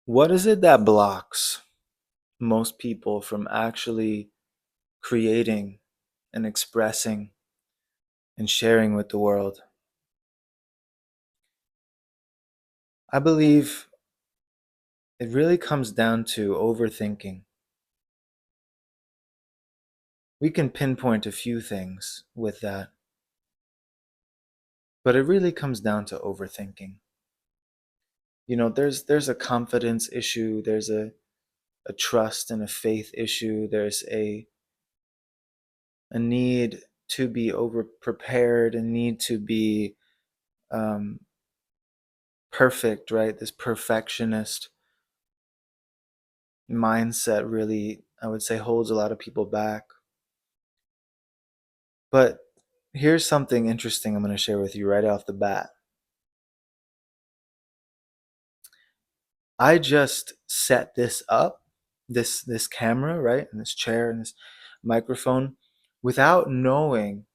What is it that blocks most people from actually creating and expressing and sharing with the world? I believe it really comes down to overthinking. We can pinpoint a few things with that, but it really comes down to overthinking. There's a confidence issue, there's a trust and a faith issue, there's a need to be over prepared, a need to be um, perfect, right? This perfectionist mindset really, I would say, holds a lot of people back. But here's something interesting I'm going to share with you right off the bat. I just set this up, this camera, right? And this chair and this microphone without knowing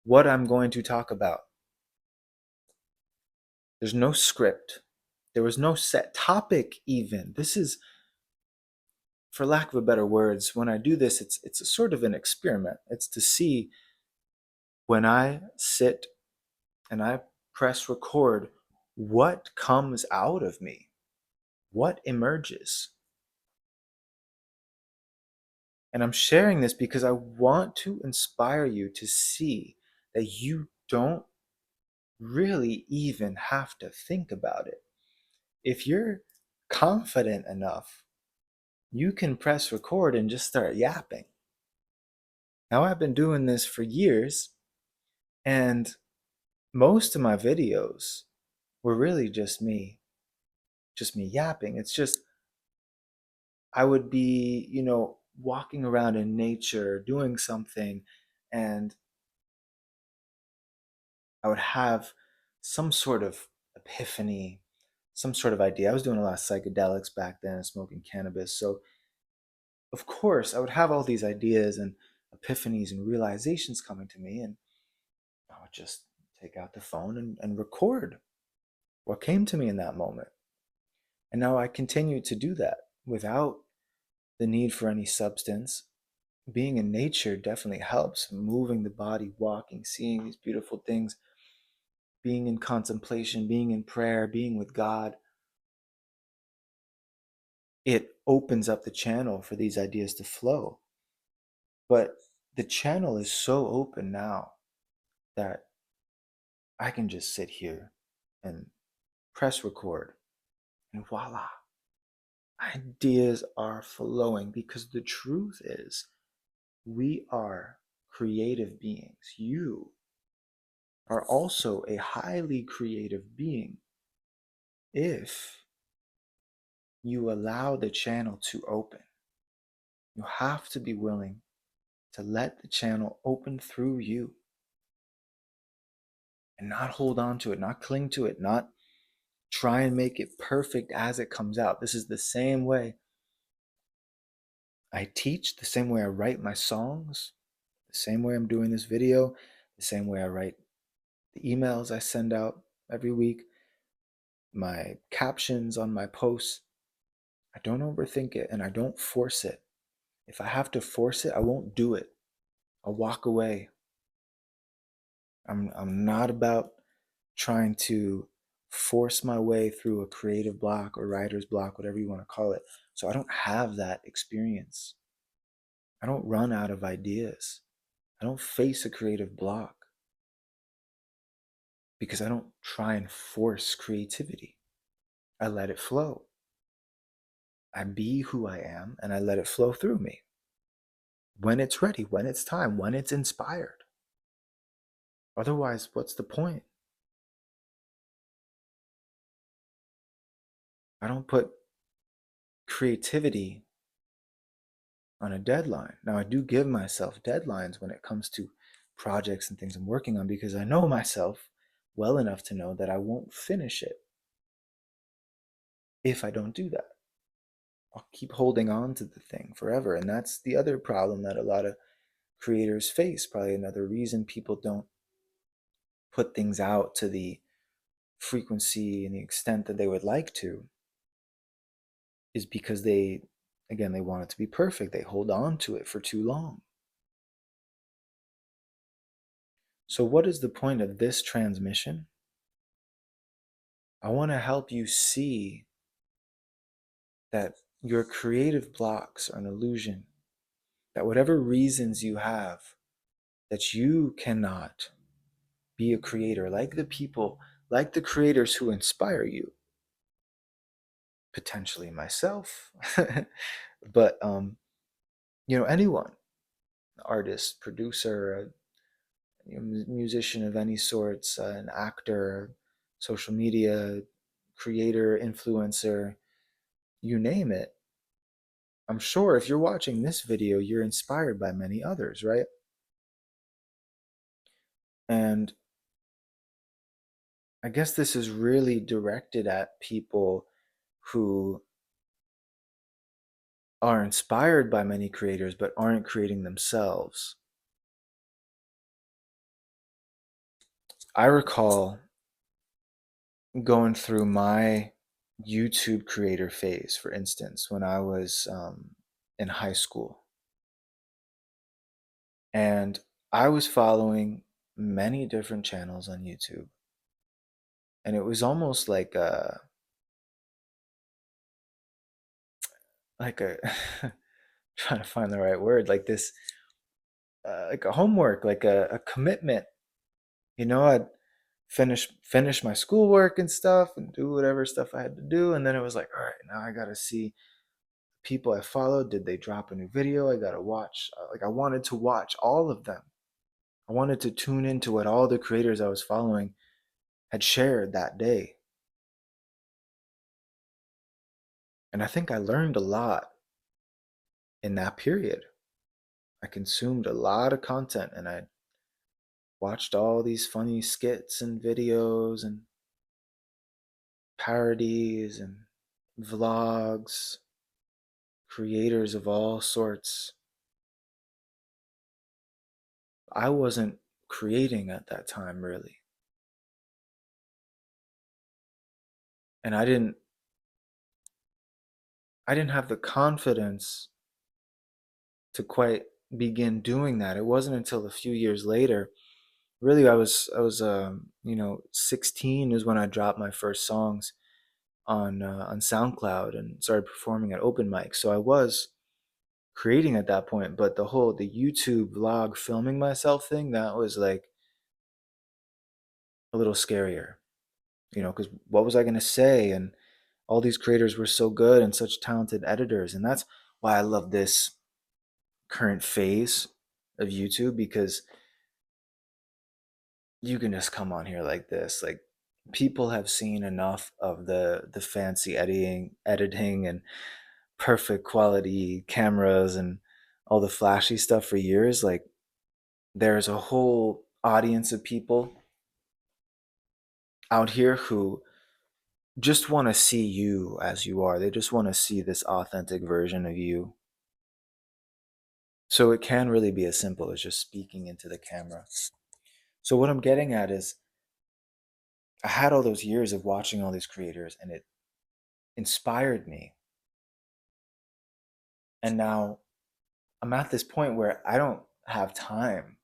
what I'm going to talk about. There's no script. There was no set topic even. This is, for lack of a better words, when I do this, it's a sort of an experiment. It's to see when I sit and I press record, what comes out of me? What emerges? And I'm sharing this because I want to inspire you to see that you don't really even have to think about it. If you're confident enough, you can press record and just start yapping. Now, I've been doing this for years, and most of my videos were really just me yapping. It's just I would be, walking around in nature, doing something, and I would have some sort of epiphany, some sort of idea. I was doing a lot of psychedelics back then, smoking cannabis. So, of course, I would have all these ideas and epiphanies and realizations coming to me, and I would just take out the phone and record what came to me in that moment. And now I continue to do that without the need for any substance. Being in nature definitely helps. Moving the body, walking, seeing these beautiful things, being in contemplation, being in prayer, being with God, it opens up the channel for these ideas to flow. But the channel is so open now that I can just sit here and press record, and voila, ideas are flowing, because the truth is we are creative beings. You are also a highly creative being if you allow the channel to open. You have to be willing to let the channel open through you and not hold on to it, not cling to it, not try and make it perfect as it comes out. This is the same way I teach, the same way I write my songs, the same way I'm doing this video, the same way I write the emails I send out every week, my captions on my posts. I don't overthink it and I don't force it. If I have to force it, I won't do it. I'll walk away. I'm not about trying to force my way through a creative block or writer's block, whatever you want to call it. So I don't have that experience. I don't run out of ideas. I don't face a creative block because I don't try and force creativity. I let it flow. I be who I am and I let it flow through me when it's ready, when it's time, when it's inspired. Otherwise, what's the point? I don't put creativity on a deadline. Now, I do give myself deadlines when it comes to projects and things I'm working on, because I know myself well enough to know that I won't finish it if I don't do that. I'll keep holding on to the thing forever. And that's the other problem that a lot of creators face. Probably another reason people don't put things out to the frequency and the extent that they would like to, is because again, they want it to be perfect. They hold on to it for too long. So, what is the point of this transmission? I want to help you see that your creative blocks are an illusion, that whatever reasons you have, that you cannot be a creator like the people, like the creators who inspire you, potentially myself, but anyone, artist, producer, musician of any sorts, an actor, social media creator, influencer, you name it. I'm sure if you're watching this video, you're inspired by many others, right? And I guess this is really directed at people who are inspired by many creators but aren't creating themselves. I recall going through my YouTube creator phase, for instance, when I was in high school. And I was following many different channels on YouTube. And it was almost like a trying to find the right word, like this, like a homework, like a commitment. I'd finish my schoolwork and stuff and do whatever stuff I had to do. And then it was like, all right, now I got to see people I followed. Did they drop a new video? I got to watch. Like I wanted to watch all of them. I wanted to tune into what all the creators I was following had shared that day. And I think I learned a lot in that period. I consumed a lot of content and I watched all these funny skits and videos and parodies and vlogs, creators of all sorts. I wasn't creating at that time really. And I didn't have the confidence to quite begin doing that. It wasn't until a few years later. Really, I was 16 is when I dropped my first songs on SoundCloud and started performing at open mics. So I was creating at that point, but the YouTube vlog filming myself thing, that was like a little scarier, because what was I going to say? And all these creators were so good and such talented editors. And that's why I love this current phase of YouTube, because you can just come on here like this. Like people have seen enough of the fancy editing and perfect quality cameras and all the flashy stuff for years. Like there's a whole audience of people out here who just want to see you as you are. They just want to see this authentic version of you. So it can really be as simple as just speaking into the camera. So what I'm getting at is I had all those years of watching all these creators and it inspired me. And now I'm at this point where I don't have time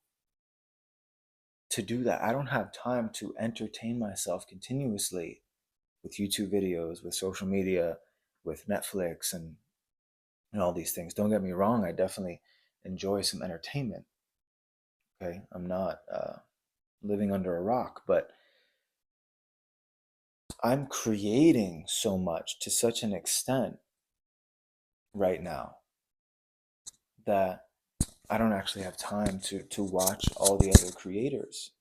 to do that. I don't have time to entertain myself continuously with YouTube videos, with social media, with Netflix, and all these things. Don't get me wrong, I definitely enjoy some entertainment. Okay, I'm not living under a rock, but I'm creating so much to such an extent right now that I don't actually have time to watch all the other creators.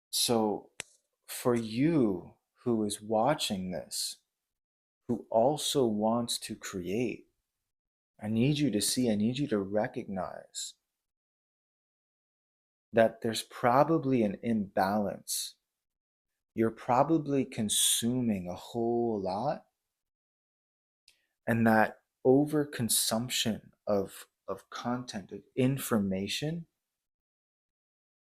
So for you who is watching this, who also wants to create, I need you to see, I need you to recognize that there's probably an imbalance. You're probably consuming a whole lot, and that overconsumption of content, of information,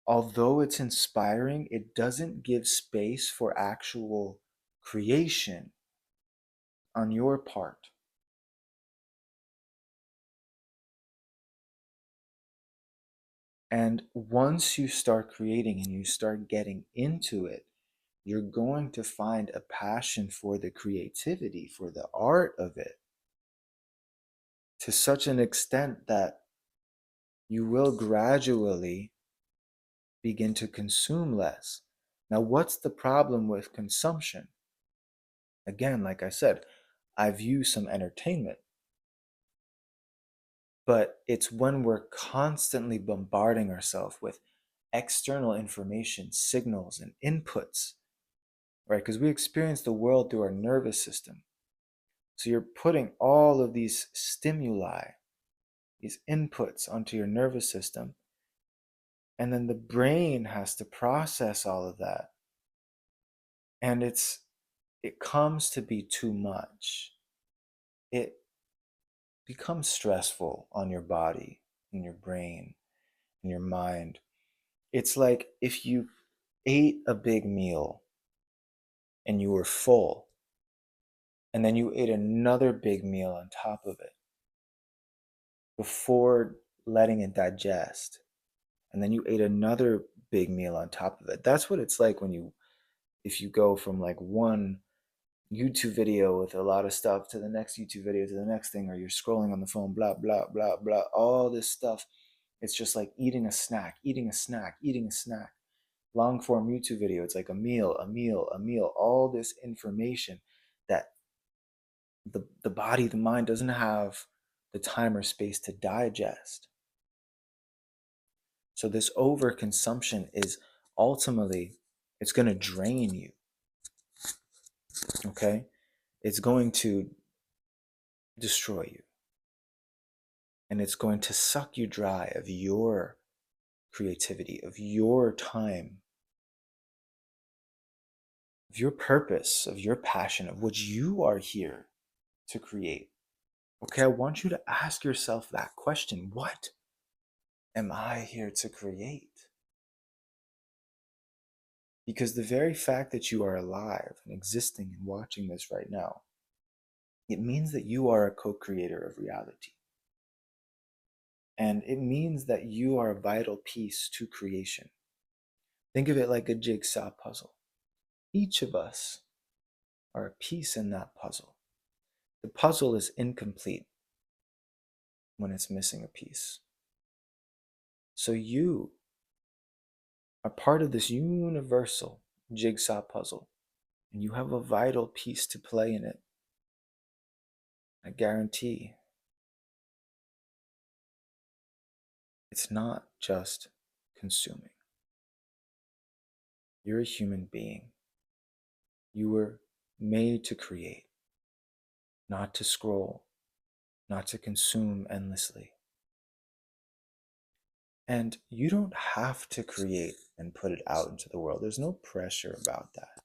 although it's inspiring, it doesn't give space for actual creation on your part. And once you start creating and you start getting into it, you're going to find a passion for the creativity, for the art of it, to such an extent that you will gradually begin to consume less. Now, what's the problem with consumption? Again, like I said, I view some entertainment, but it's when we're constantly bombarding ourselves with external information, signals, and inputs, right? Because we experience the world through our nervous system. So you're putting all of these stimuli, these inputs onto your nervous system, and then the brain has to process all of that. And it comes to be too much. It becomes stressful on your body, in your brain, in your mind. It's like if you ate a big meal and you were full, and then you ate another big meal on top of it before letting it digest, and then you ate another big meal on top of it. That's what it's like if you go from like one YouTube video with a lot of stuff to the next YouTube video to the next thing, or you're scrolling on the phone, blah, blah, blah, blah, all this stuff. It's just like eating a snack, eating a snack, eating a snack. Long form YouTube video, it's like a meal, a meal, a meal, all this information that the body, the mind doesn't have the time or space to digest. So this overconsumption is ultimately, it's going to drain you. Okay? It's going to destroy you. And it's going to suck you dry of your creativity, of your time, of your purpose, of your passion, of what you are here to create. Okay, I want you to ask yourself that question. What am I here to create? Because the very fact that you are alive and existing and watching this right now, it means that you are a co-creator of reality. And it means that you are a vital piece to creation. Think of it like a jigsaw puzzle. Each of us are a piece in that puzzle. The puzzle is incomplete when it's missing a piece. So you are part of this universal jigsaw puzzle, and you have a vital piece to play in it. I guarantee it's not just consuming. You're a human being. You were made to create, not to scroll, not to consume endlessly. And you don't have to create and put it out into the world. There's no pressure about that.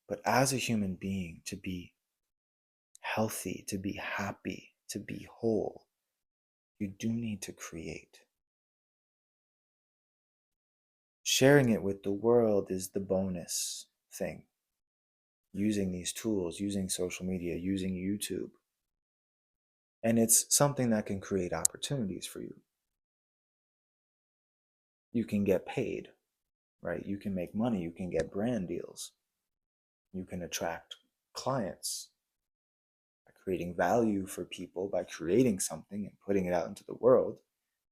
But as a human being, to be healthy, to be happy, to be whole, you do need to create. Sharing it with the world is the bonus thing. Using these tools, using social media, using YouTube. And it's something that can create opportunities for you. You can get paid, right? You can make money. You can get brand deals. You can attract clients by creating value for people, by creating something and putting it out into the world,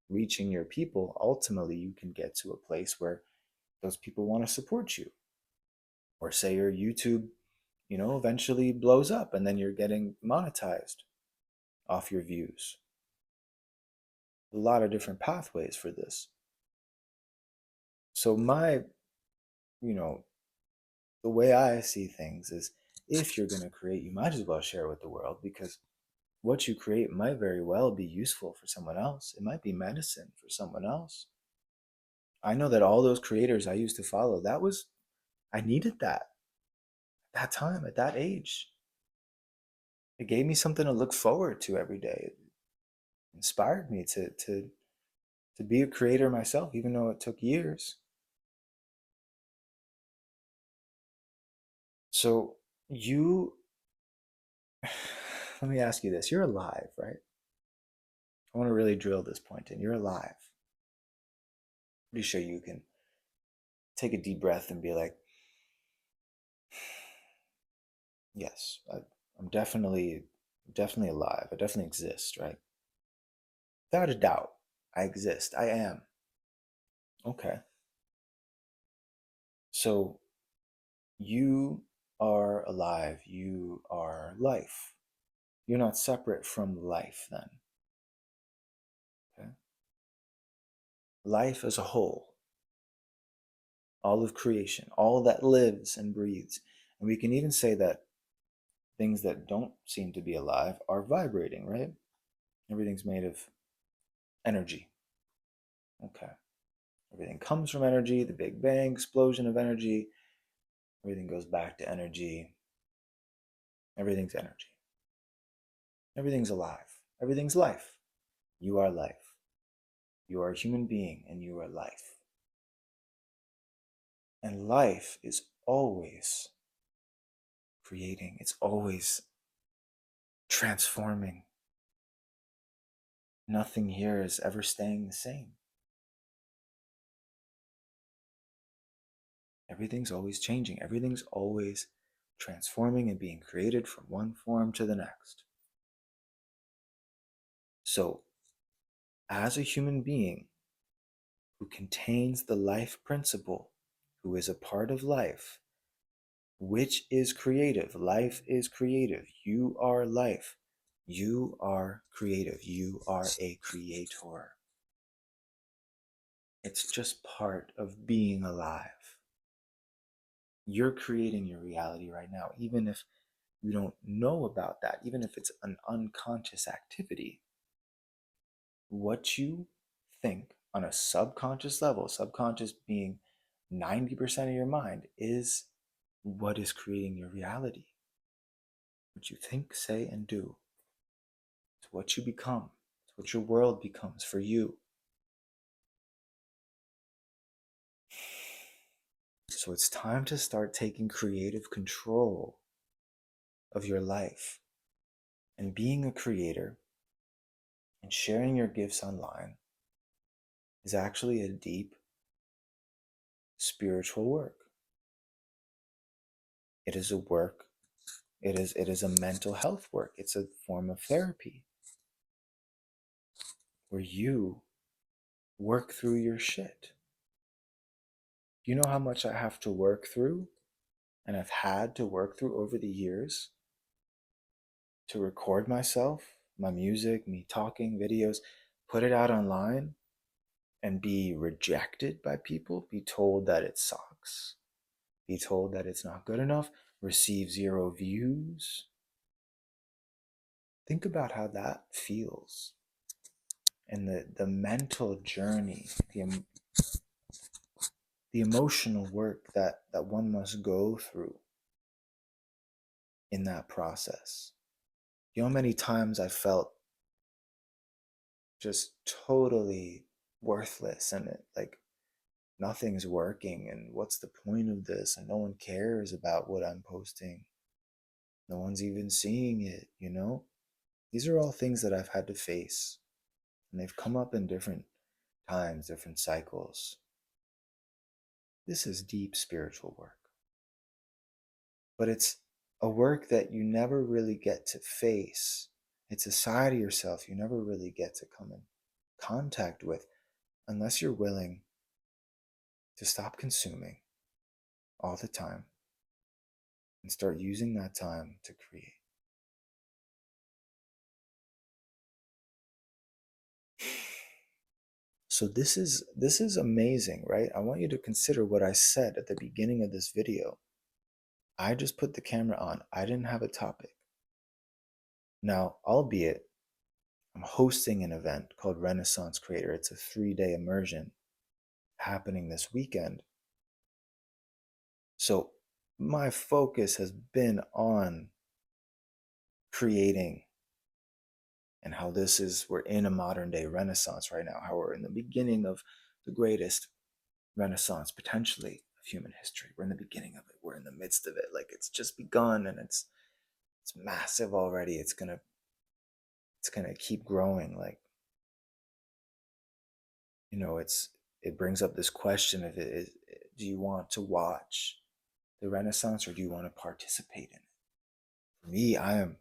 reaching your people. Ultimately, you can get to a place where those people want to support you. Or say your YouTube, eventually blows up and then you're getting monetized off your views. A lot of different pathways for this. So the way I see things is, if you're going to create, you might as well share it with the world, because what you create might very well be useful for someone else. It might be medicine for someone else. I know that all those creators I used to follow, I needed that at that time, at that age. It gave me something to look forward to every day. It inspired me to be a creator myself, even though it took years. So you, let me ask you this. You're alive, right? I want to really drill this point in. You're alive. Pretty sure you can take a deep breath and be like, yes, I'm definitely alive. I definitely exist, right? Without a doubt, I exist. I am. Okay. So you are alive. You are life. You're not separate from life then. Okay. Life as a whole, all of creation, all that lives and breathes. And we can even say that things that don't seem to be alive are vibrating, right? Everything's made of energy. Okay. Everything comes from energy, the Big Bang, explosion of energy. Everything goes back to energy. Everything's energy. Everything's alive. Everything's life. You are life. You are a human being and you are life. And life is always creating, it's always transforming. Nothing here is ever staying the same. Everything's always changing. Everything's always transforming and being created from one form to the next. So, as a human being who contains the life principle, who is a part of life, which is creative, life is creative. You are life. You are creative. You are a creator. It's just part of being alive. You're creating your reality right now, even if you don't know about that, even if it's an unconscious activity. What you think on a subconscious level, subconscious being 90% of your mind, is what is creating your reality. What you think, say, and do. It's what you become. It's what your world becomes for you. So it's time to start taking creative control of your life. And being a creator and sharing your gifts online is actually a deep spiritual work. It is a work. It is a mental health work. It's a form of therapy where you work through your shit. You know how much I have to work through and I've had to work through over the years to record myself, my music, me talking, videos, put it out online and be rejected by people, be told that it sucks, be told that it's not good enough, receive 0 views. Think about how that feels and the mental journey, the emotional work that one must go through in that process. You know how many times I felt just totally worthless and it like nothing's working and what's the point of this and no one cares about what I'm posting. No one's even seeing it, you know? These are all things that I've had to face and they've come up in different times, different cycles. This is deep spiritual work. But it's a work that you never really get to face. It's a side of yourself you never really get to come in contact with unless you're willing to stop consuming all the time and start using that time to create. So this is amazing, right? I want you to consider what I said at the beginning of this video. I just put the camera on. I didn't have a topic. Now, albeit I'm hosting an event called Renaissance Creator. It's a 3-day immersion happening this weekend. So my focus has been on creating and how we're in a modern day renaissance right now, how we're in the beginning of the greatest renaissance potentially of human history. We're in the beginning of it. We're in the midst of it. Like it's just begun and it's massive already. It's gonna keep growing. Like, it brings up this question of do you want to watch the Renaissance or do you want to participate in it? For me, I'm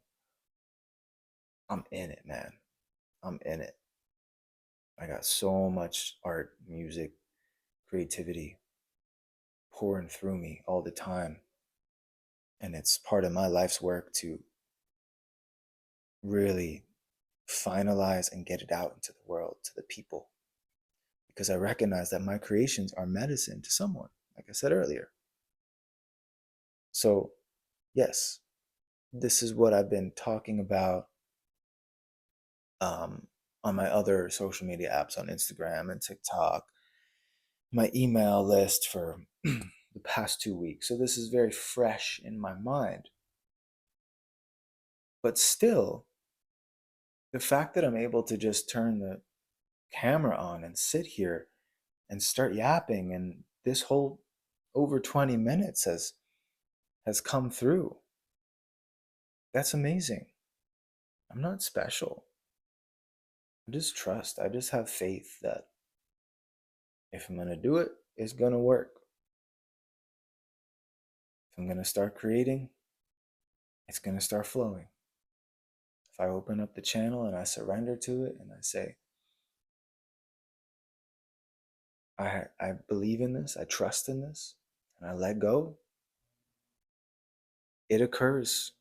in it, man. I'm in it. I got so much art, music, creativity pouring through me all the time. And it's part of my life's work to really finalize and get it out into the world, to the people. Because I recognize that my creations are medicine to someone, like I said earlier. So, yes, this is what I've been talking about um, on my other social media apps on Instagram and TikTok, my email list for the past 2 weeks. So this is very fresh in my mind. But still, the fact that I'm able to just turn the camera on and sit here and start yapping, and this whole over 20 minutes has come through. That's amazing. I'm not special. I just trust. I just have faith that if I'm going to do it, it's going to work. If I'm going to start creating, it's going to start flowing. If I open up the channel and I surrender to it and I say, I believe in this, I trust in this, and I let go, it occurs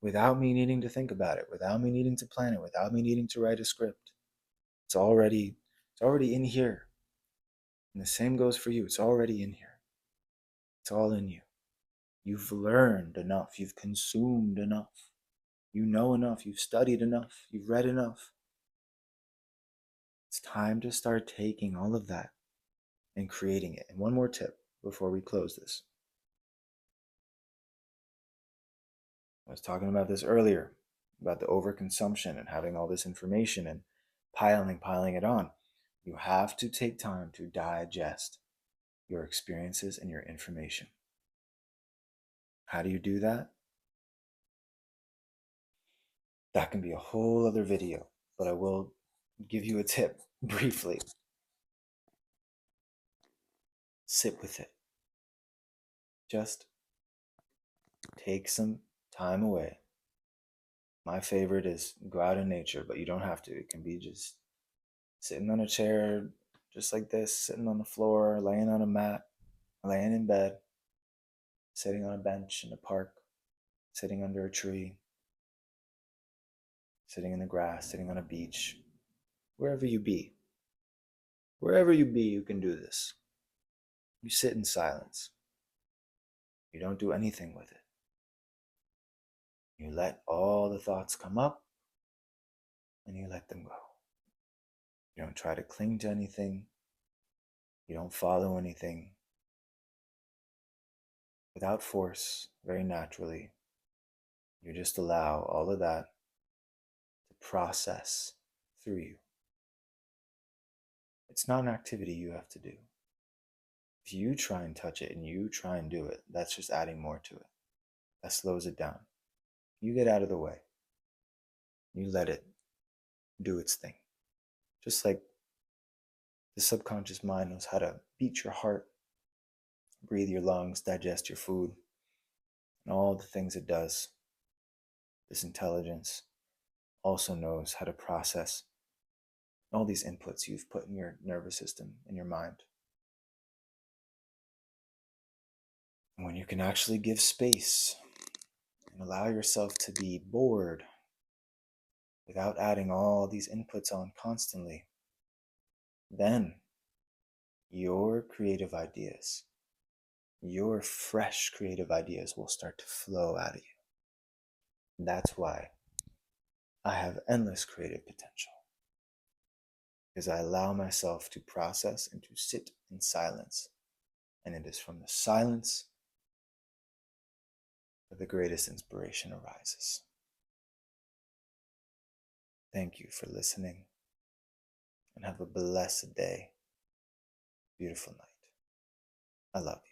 without me needing to think about it, without me needing to plan it, without me needing to write a script. It's already in here. And the same goes for you. It's already in here. It's all in you. You've learned enough. You've consumed enough. You know enough. You've studied enough. You've read enough. It's time to start taking all of that and creating it. And one more tip before we close this. I was talking about this earlier, about the overconsumption and having all this information and piling it on. You have to take time to digest your experiences and your information. How do you do that? That can be a whole other video, but I will give you a tip briefly. Sit with it. Just take some time away. My favorite is go out in nature, but you don't have to. It can be just sitting on a chair, just like this, sitting on the floor, laying on a mat, laying in bed, sitting on a bench in a park, sitting under a tree, sitting in the grass, sitting on a beach, wherever you be. Wherever you be, you can do this. You sit in silence. You don't do anything with it. You let all the thoughts come up and you let them go. You don't try to cling to anything. You don't follow anything. Without force, very naturally, you just allow all of that to process through you. It's not an activity you have to do. If you try and touch it and you try and do it, that's just adding more to it. That slows it down. You get out of the way. You let it do its thing. Just like the subconscious mind knows how to beat your heart, breathe your lungs, digest your food, and all the things it does. This intelligence also knows how to process all these inputs you've put in your nervous system, in your mind. And when you can actually give space and allow yourself to be bored without adding all these inputs on constantly, then your creative ideas, your fresh creative ideas will start to flow out of you. And that's why I have endless creative potential, because I allow myself to process and to sit in silence. And it is from the silence that the greatest inspiration arises. Thank you for listening, and have a blessed day. Beautiful night. I love you.